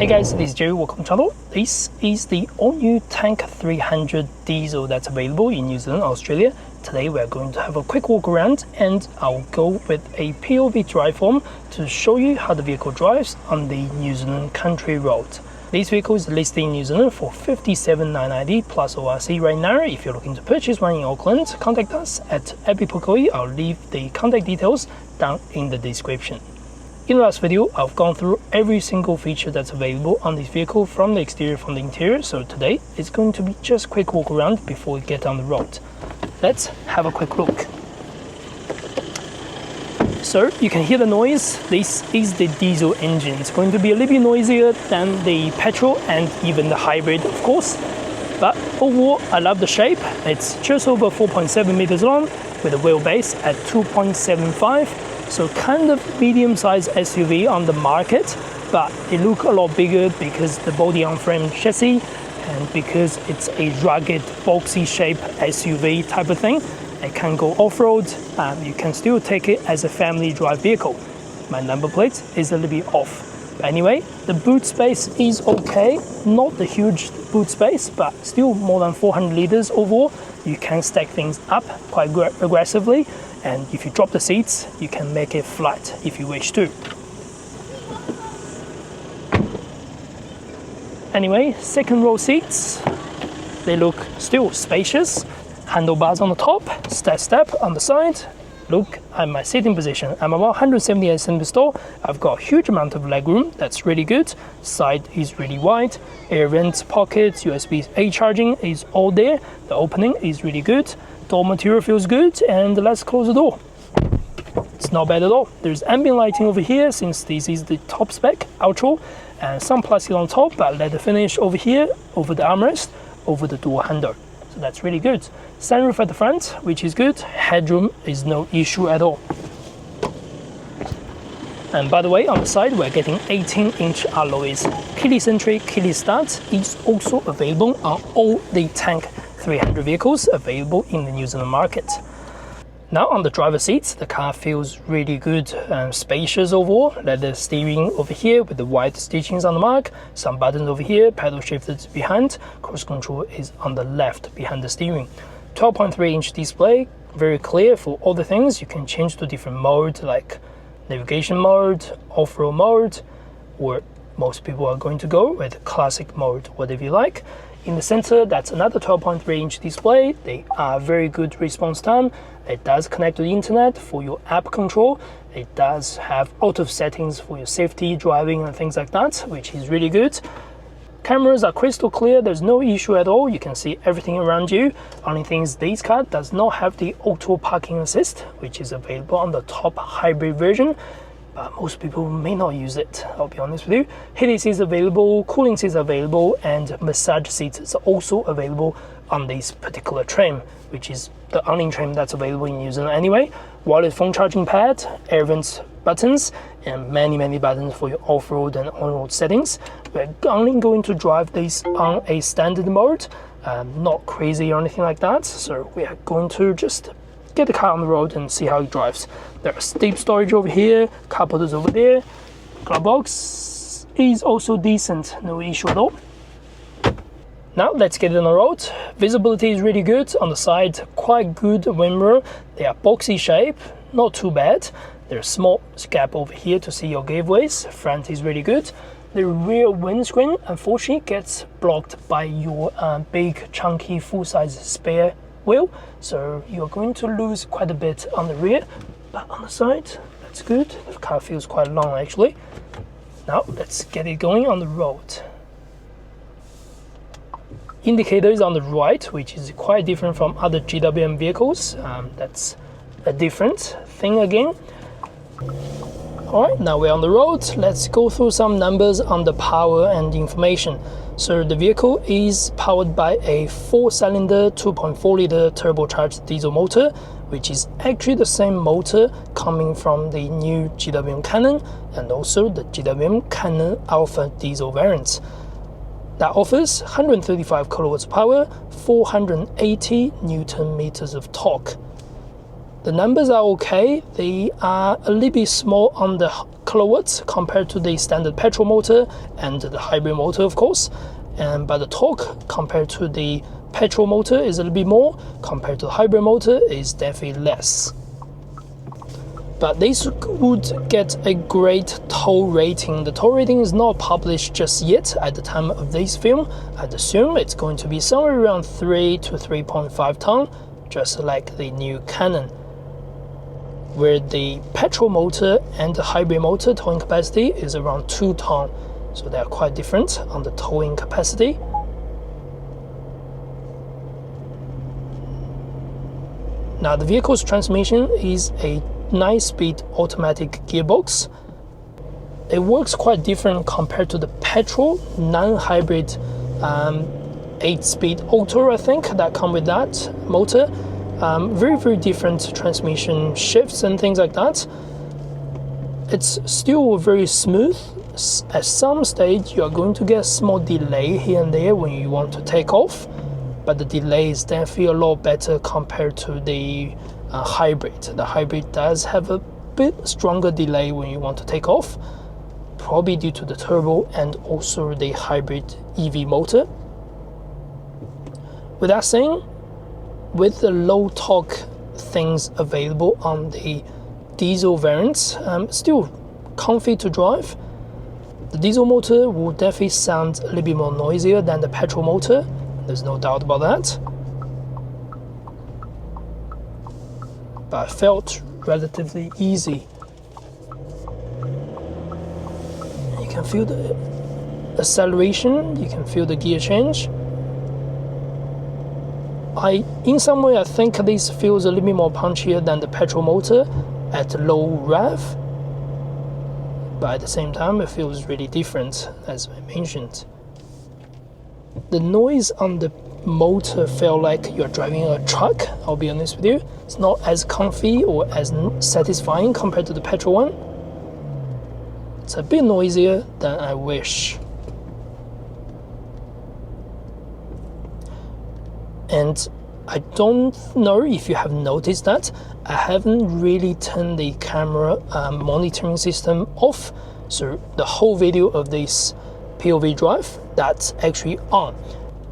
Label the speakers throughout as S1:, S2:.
S1: Hey guys, this is Jerry, welcome to the channel. This is the all-new Tank 300 diesel that's available in New Zealand, Australia. Today we're going to have a quick walk around and I'll go with a POV Drive form to show you how the vehicle drives on the New Zealand country road. This vehicle is listed in New Zealand for $57,990 plus ORC right now. If you're looking to purchase one in Auckland, contact us at Ebbett Pukekohe. I'll leave the contact details down in the description. In the last video, I've gone through every single feature that's available on this vehicle from the exterior, from the interior. So today, it's going to be just a quick walk around before we get on the road. Let's have a quick look. So you can hear the noise. This is the diesel engine. It's going to be a little bit noisier than the petrol and even the hybrid, of course. But overall, I love the shape. It's just over 4.7 meters long with a wheelbase at 2.75. So kind of medium-sized SUV on the market, but it looks a lot bigger because the body on frame chassis and because it's a rugged, boxy shape SUV type of thing. It can go off-road, you can still take it as a family drive vehicle. My number plate is a little bit off. But anyway, the boot space is okay, not the huge boot space, but still more than 400 liters overall. You can stack things up quite aggressively, and if you drop the seats, you can make it flat if you wish to. Anyway, second row seats, they look still spacious. Handlebars on the top, step on the side. Look at my sitting position. I'm about 178 centimeters tall. I've got a huge amount of legroom. That's really good. Side is really wide. Air vents, pockets, USB-A charging is all there. The opening is really good. Door material feels good. And let's close the door. It's not bad at all. There's ambient lighting over here since this is the top spec, Ultra, and some plastic on top, but leather finish over here, over the armrest, over the door handle. So that's really good. Sunroof at the front, which is good. Headroom is no issue at all. And by the way, on the side, we're getting 18-inch alloys. Keyless entry, keyless start is also available on all the Tank 300 vehicles available in the New Zealand market. Now on the driver's seats, the car feels really good and spacious overall. Leather steering over here with the white stitchings on the mark. Some buttons over here, pedal shifters behind. Cruise control is on the left behind the steering. 12.3-inch display, very clear for all the things. You can change to different modes like navigation mode, off-road mode, or most people are going to go with classic mode, whatever you like. In the center, that's another 12.3-inch display. They are very good response time. It does connect to the internet for your app control. It does have auto settings for your safety, driving, and things like that, which is really good. Cameras are crystal clear. There's no issue at all. You can see everything around you. Only thing is this car does not have the auto parking assist, which is available on the top hybrid version. But most people may not use it, I'll be honest with you. Heated seats available, cooling seats available, and massage seats is also available on this particular trim, which is the only trim that's available in New Zealand anyway. Wireless phone charging pad, air vents buttons, and many buttons for your off-road and on-road settings. We're only going to drive this on a standard mode, not crazy or anything like that. So we are going to just get the car on the road and see how it drives. There's deep storage over here, cup holders over there. Glove box is also decent, no issue at all. Now let's get it on the road. Visibility is really good. On the side, quite good wind mirror. They are boxy shape, not too bad. There's a small gap over here to see your giveaways. Front is really good. The rear windscreen unfortunately gets blocked by your big chunky full-size spare wheel, so you're going to lose quite a bit on the rear, but on the side, that's good. The car feels quite long actually. Now let's get it going on the road. Indicator is on the right, which is quite different from other GWM vehicles. That's a different thing again. Alright, now we're on the road. Let's go through some numbers on the power and information. So the vehicle is powered by a 4-cylinder 2.4-liter turbocharged diesel motor, which is actually the same motor coming from the new GWM Cannon and also the GWM Cannon Alpha diesel variants. That offers 135 kilowatts of power, 480 Newton meters of torque. The numbers are okay. They are a little bit small on the kilowatts compared to the standard petrol motor and the hybrid motor, of course. But the torque compared to the petrol motor is a little bit more, compared to the hybrid motor is definitely less. But this would get a great tow rating. The tow rating is not published just yet at the time of this film. I'd assume it's going to be somewhere around 3 to 3.5 ton, just like the new Cannon, where the petrol motor and the hybrid motor towing capacity is around 2 ton. So they are quite different on the towing capacity. Now the vehicle's transmission is a 9-speed automatic gearbox. It works quite different compared to the petrol non-hybrid 8-speed auto, I think, that come with that motor. Very different transmission shifts and things like that. It's still very smooth. At some stage you are going to get a small delay here and there when you want to take off, but the delay is definitely a lot better compared to the hybrid. The hybrid does have a bit stronger delay when you want to take off, probably due to the turbo and also the hybrid EV motor. With that saying, with the low torque things available on the diesel variants, still comfy to drive. The diesel motor will definitely sound a little bit more noisier than the petrol motor, there's no doubt about that. But it felt relatively easy. You can feel the acceleration, you can feel the gear change. In some way, I think this feels a little bit more punchier than the petrol motor at low rev, but at the same time it feels really different, as I mentioned. The noise on the motor felt like you're driving a truck, I'll be honest with you. It's not as comfy or as satisfying compared to the petrol one. It's a bit noisier than I wish. And I don't know if you have noticed that I haven't really turned the camera monitoring system off, so the whole video of this POV Drive, that's actually on,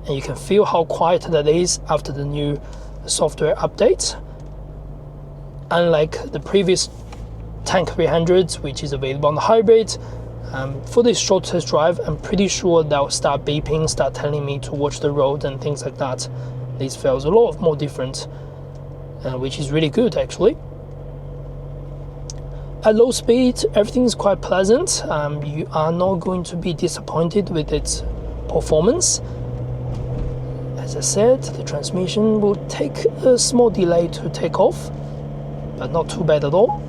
S1: and you can feel how quiet that is after the new software update. Unlike the previous Tank 300, which is available on the hybrid, for this short test drive, I'm pretty sure they'll start beeping, start telling me to watch the road and things like that. This feels a lot more different, which is really good actually. At low speed, everything is quite pleasant. You are not going to be disappointed with its performance. As I said, the transmission will take a small delay to take off, but not too bad at all.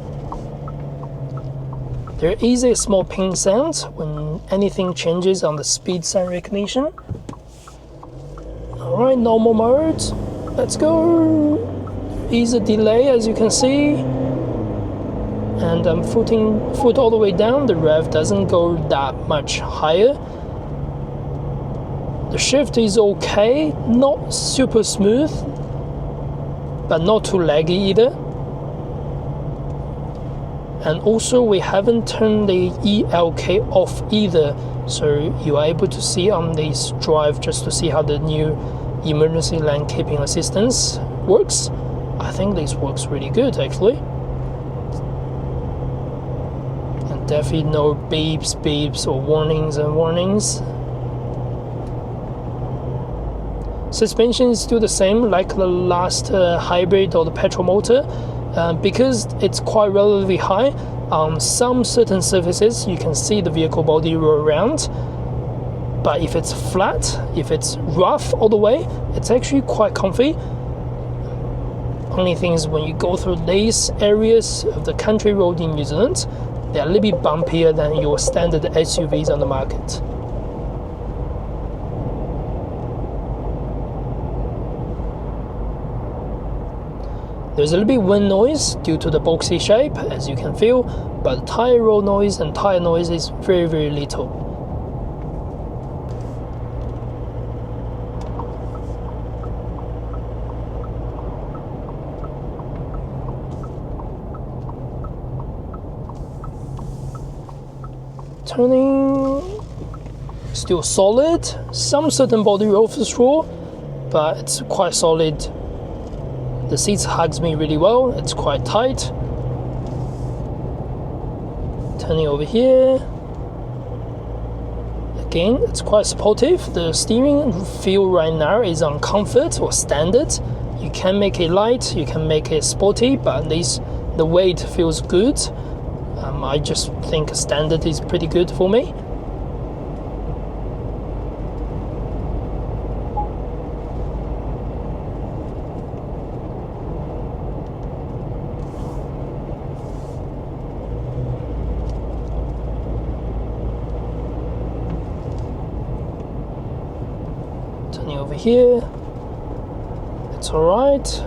S1: There is a small ping sound when anything changes on the speed sign recognition. Alright, normal mode, let's go. Is a delay, as you can see, and I'm putting foot all the way down. The rev doesn't go that much higher. The shift is okay, not super smooth, but not too laggy either. And also we haven't turned the ELK off either, so you are able to see on this drive just to see how the new emergency lane keeping assistance works. I think this works really good actually. And definitely no beeps or warnings and warnings. Suspension is still the same like the last hybrid or the petrol motor. Because it's quite relatively high, on some certain surfaces you can see the vehicle body roll around, but if it's flat, if it's rough all the way, it's actually quite comfy. Only thing is when you go through these areas of the country road in New Zealand, they're a little bit bumpier than your standard SUVs on the market. There's a little bit wind noise due to the boxy shape, as you can feel, but the tire roll noise and tire noise is very little. Turning, still solid. Some certain body roll for sure, but it's quite solid. The seats hugs me really well. It's quite tight. Turning over here. Again, it's quite supportive. The steering feel right now is on comfort or standard. You can make it light, you can make it sporty, but at least the weight feels good. I just think standard is pretty good for me. Turning over here, it's all right.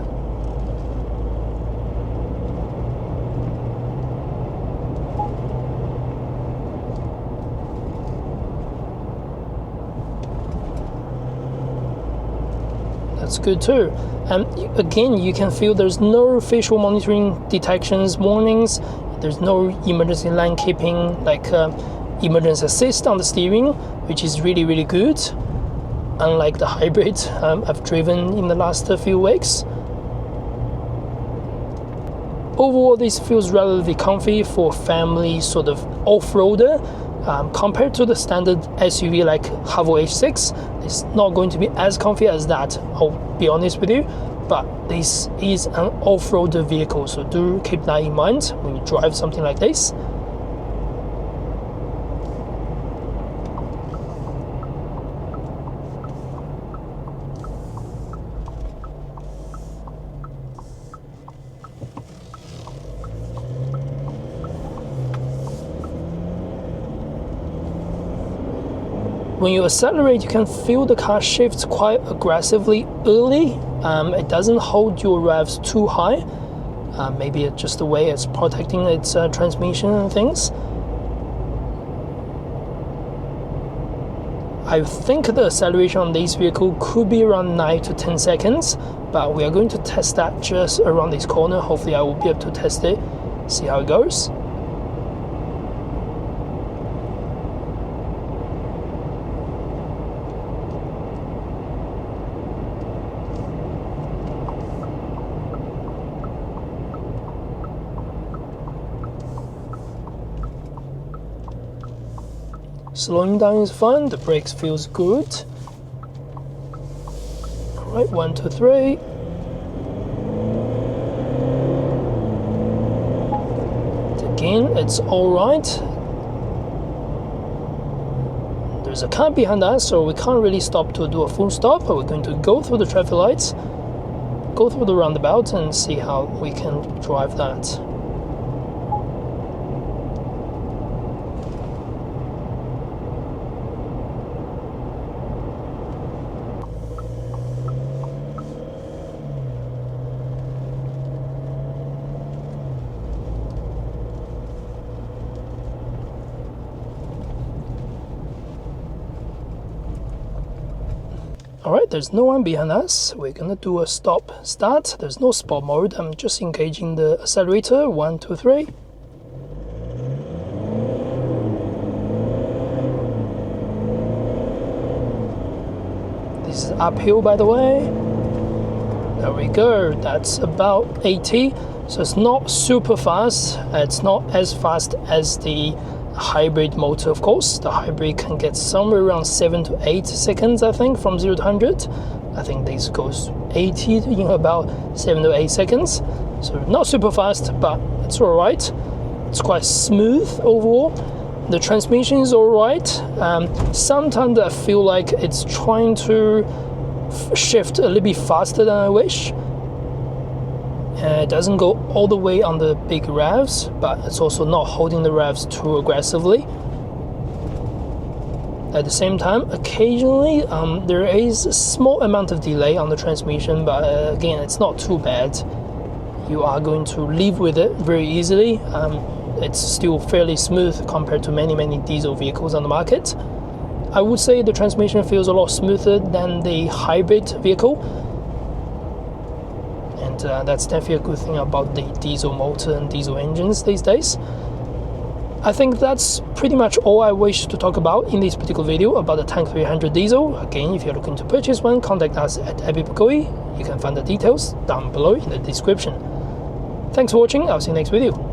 S1: That's good too. And again, you can feel there's no facial monitoring detections, warnings. There's no emergency lane keeping, like emergency assist on the steering, which is really, really good. Unlike the hybrid I've driven in the last few weeks. Overall, this feels relatively comfy for family sort of off-roader. Compared to the standard SUV like Haval H6, it's not going to be as comfy as that, I'll be honest with you, but this is an off-roader vehicle, so do keep that in mind when you drive something like this. When you accelerate, you can feel the car shifts quite aggressively early. It doesn't hold your revs too high. Maybe it's just the way it's protecting its transmission and things. I think the acceleration on this vehicle could be around 9 to 10 seconds, but we are going to test that just around this corner. Hopefully I will be able to test it, see how it goes. Slowing down is fun, the brakes feels good. Alright, 1, 2, 3. Again, it's alright. There's a car behind us, so we can't really stop to do a full stop, but we're going to go through the traffic lights, go through the roundabout and see how we can drive that. Alright, there's no one behind us. We're gonna do a stop start. There's no sport mode. I'm just engaging the accelerator. 1, 2, 3. This is uphill, by the way. There we go. That's about 80. So it's not super fast. It's not as fast as the hybrid motor, of course. The hybrid can get somewhere around 7 to 8 seconds, I think, from 0 to 100. I think this goes 80 in about 7 to 8 seconds. So not super fast, but it's alright. It's quite smooth overall. The transmission is alright. Sometimes I feel like it's trying to shift a little bit faster than I wish. It doesn't go all the way on the big revs, but it's also not holding the revs too aggressively. At the same time, occasionally there is a small amount of delay on the transmission, but again, it's not too bad. You are going to live with it very easily. It's still fairly smooth compared to many diesel vehicles on the market. I would say the transmission feels a lot smoother than the hybrid vehicle. That's definitely a good thing about the diesel motor and diesel engines these days. I think that's pretty much all I wish to talk about in this particular video about the Tank 300 diesel. Again, if you're looking to purchase one, contact us at Ebbett Pukekohe. You can find the details down below in the description. Thanks for watching, I'll see you next video.